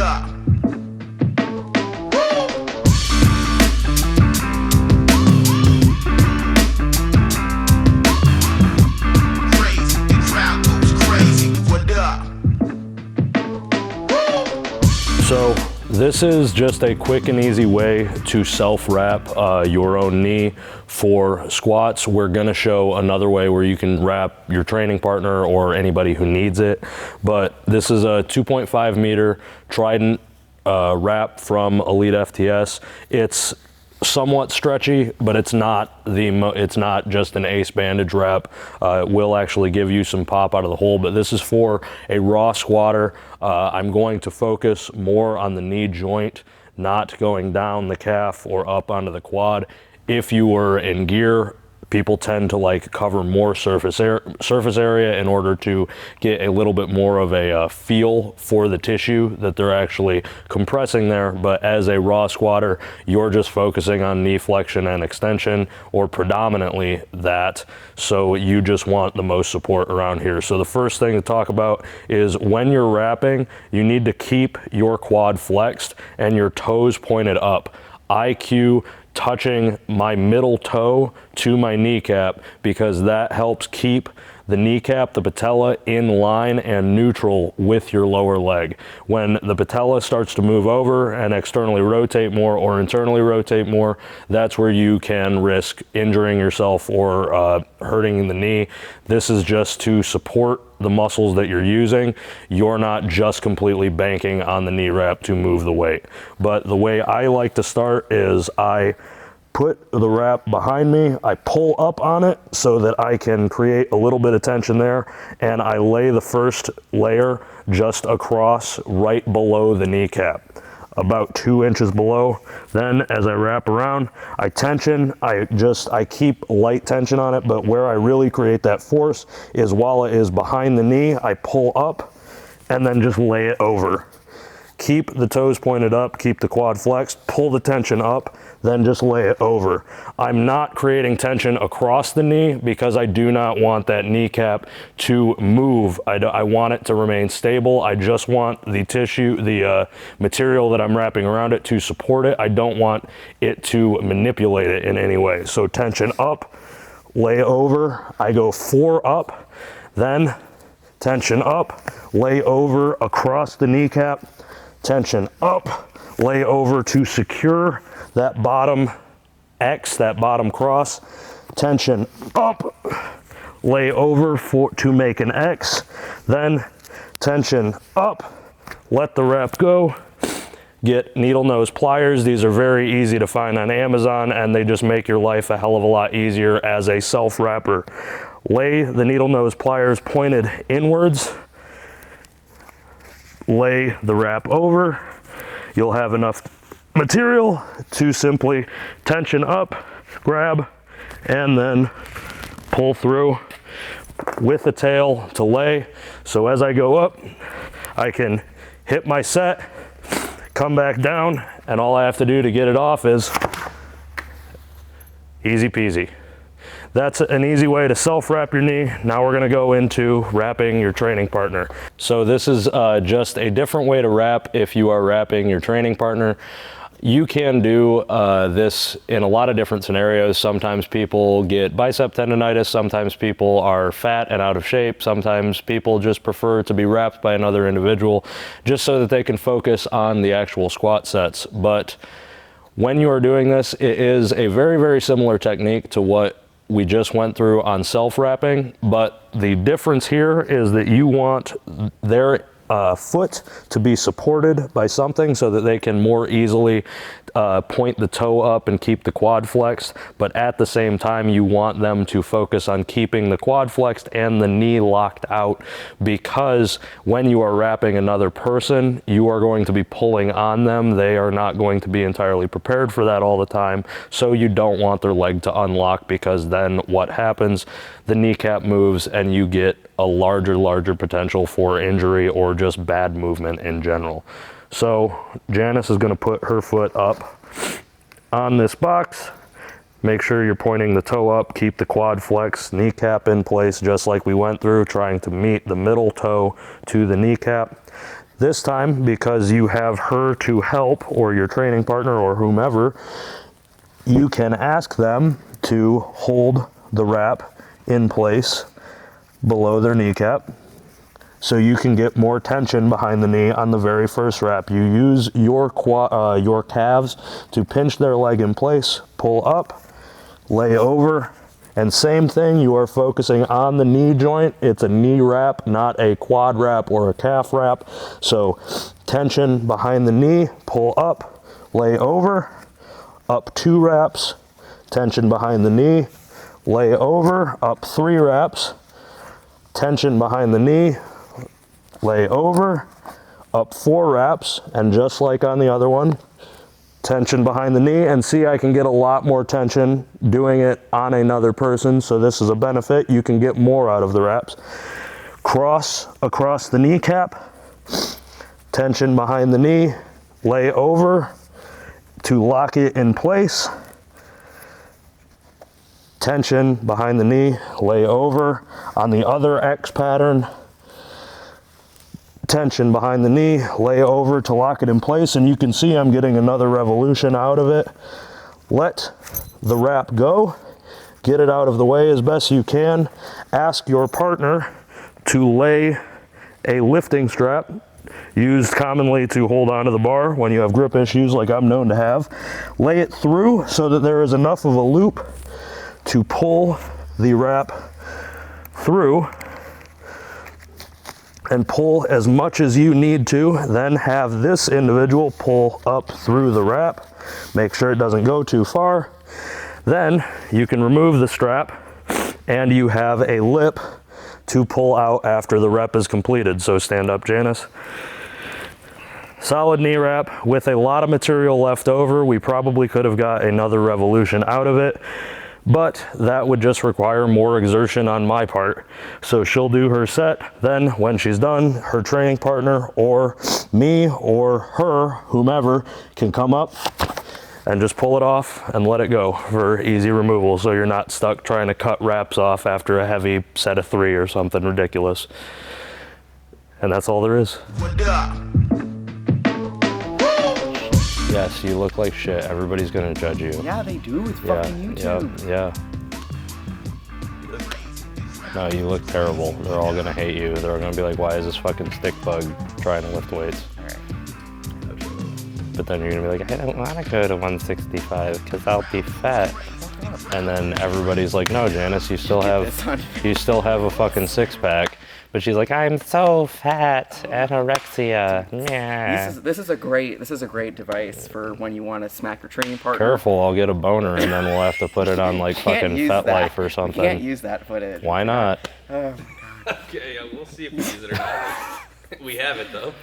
up? Crazy, the crowd goes crazy. What up? So this is just a quick and easy way to self-wrap your own knee for squats. We're gonna show another way where you can wrap your training partner or anybody who needs it. But this is a 2.5 meter Trident wrap from elitefts. It's somewhat stretchy, but it's not just an ace bandage wrap. It will actually give you some pop out of the hole, but this is for a raw squatter. I'm going to focus more on the knee joint, not going down the calf or up onto the quad. If you were in gear, people tend to like cover more surface area in order to get a little bit more of a feel for the tissue that they're actually compressing there. But as a raw squatter, you're just focusing on knee flexion and extension, or predominantly that. So you just want the most support around here. So the first thing to talk about is when you're wrapping, you need to keep your quad flexed and your toes pointed up. IQ touching my middle toe to my kneecap, because that helps keep the kneecap, the patella, in line and neutral with your lower leg. When the patella starts to move over and externally rotate more or internally rotate more, that's where you can risk injuring yourself or hurting the knee. This is just to support the muscles that you're using. You're not just completely banking on the knee wrap to move the weight. But the way I like to start is I put the wrap behind me, I pull up on it so that I can create a little bit of tension there, and I lay the first layer just across right below the kneecap, about 2 inches below. Then as I wrap around, I tension, I keep light tension on it, but where I really create that force is while it is behind the knee, I pull up and then just lay it over. Keep the toes pointed up, keep the quad flexed, pull the tension up, then just lay it over. I'm not creating tension across the knee because I do not want that kneecap to move. I want it to remain stable. I just want the tissue, the material that I'm wrapping around it to support it. I don't want it to manipulate it in any way. So tension up, lay over. I go 4 up, then tension up, lay over across the kneecap, tension up, lay over to secure that bottom X, that bottom cross, tension up, lay over to make an X, then tension up, let the wrap go, get needle nose pliers. These are very easy to find on Amazon, and they just make your life a hell of a lot easier as a self-wrapper. Lay the needle nose pliers pointed inwards, lay the wrap over. You'll have enough material to simply tension up, grab, and then pull through with the tail to lay. So as I go up, I can hit my set, come back down, and all I have to do to get it off is easy peasy. That's an easy way to self-wrap your knee. Now we're gonna go into wrapping your training partner. So this is just a different way to wrap if you are wrapping your training partner. You can do this in a lot of different scenarios. Sometimes people get bicep tendonitis, sometimes people are fat and out of shape, sometimes people just prefer to be wrapped by another individual just so that they can focus on the actual squat sets. But when you are doing this, it is a very, very similar technique to what we just went through on self-wrapping, but the difference here is that you want their foot to be supported by something so that they can more easily point the toe up and keep the quad flexed, but at the same time you want them to focus on keeping the quad flexed and the knee locked out, because when you are wrapping another person, you are going to be pulling on them. They are not going to be entirely prepared for that all the time, so you don't want their leg to unlock, because then what happens? The kneecap moves and you get a larger potential for injury or just bad movement in general. So Janice is going to put her foot up on this box. Make sure you're pointing the toe up, keep the quad flex, kneecap in place just like we went through, trying to meet the middle toe to the kneecap. This time, because you have her to help, or your training partner or whomever, you can ask them to hold the wrap in place below their kneecap, so you can get more tension behind the knee on the very first wrap. You use your calves to pinch their leg in place, pull up, lay over, and same thing, you are focusing on the knee joint. It's a knee wrap, not a quad wrap or a calf wrap. So tension behind the knee, pull up, lay over, up 2 wraps, tension behind the knee, lay over, up 3 wraps, tension behind the knee, lay over, up 4 wraps, and just like on the other one, tension behind the knee. And see, I can get a lot more tension doing it on another person, so this is a benefit. You can get more out of the wraps. Cross across the kneecap, tension behind the knee, lay over to lock it in place, tension behind the knee, lay over. On the other X pattern, tension behind the knee, lay over to lock it in place, and you can see I'm getting another revolution out of it. Let the wrap go, get it out of the way as best you can. Ask your partner to lay a lifting strap, used commonly to hold onto the bar when you have grip issues like I'm known to have. Lay it through so that there is enough of a loop to pull the wrap through, and pull as much as you need to. Then have this individual pull up through the wrap. Make sure it doesn't go too far. Then you can remove the strap and you have a lip to pull out after the rep is completed. So stand up, Janice. Solid knee wrap with a lot of material left over. We probably could have got another revolution out of it, but that would just require more exertion on my part. So she'll do her set, then when she's done, her training partner or me or her, whomever, can come up and just pull it off and let it go for easy removal, so you're not stuck trying to cut wraps off after a heavy set of 3 or something ridiculous. And that's all there is. What up? Yes, you look like shit. Everybody's gonna judge you. Yeah, they do. It's fucking YouTube. Yeah. No, you look terrible. They're all gonna hate you. They're gonna be like, why is this fucking stick bug trying to lift weights? All right. But then you're gonna be like, I don't wanna go to 165 because I'll be fat. And then everybody's like, no, Janice, you still have a fucking 6-pack. But she's like, I'm so fat, anorexia. Yeah. This is a great device for when you want to smack your training partner. Careful, I'll get a boner and then we'll have to put it on like fucking FetLife or something. You can't use that footage. Why not? Oh my god. Okay, yeah, we'll see if we use it or not. We have it though.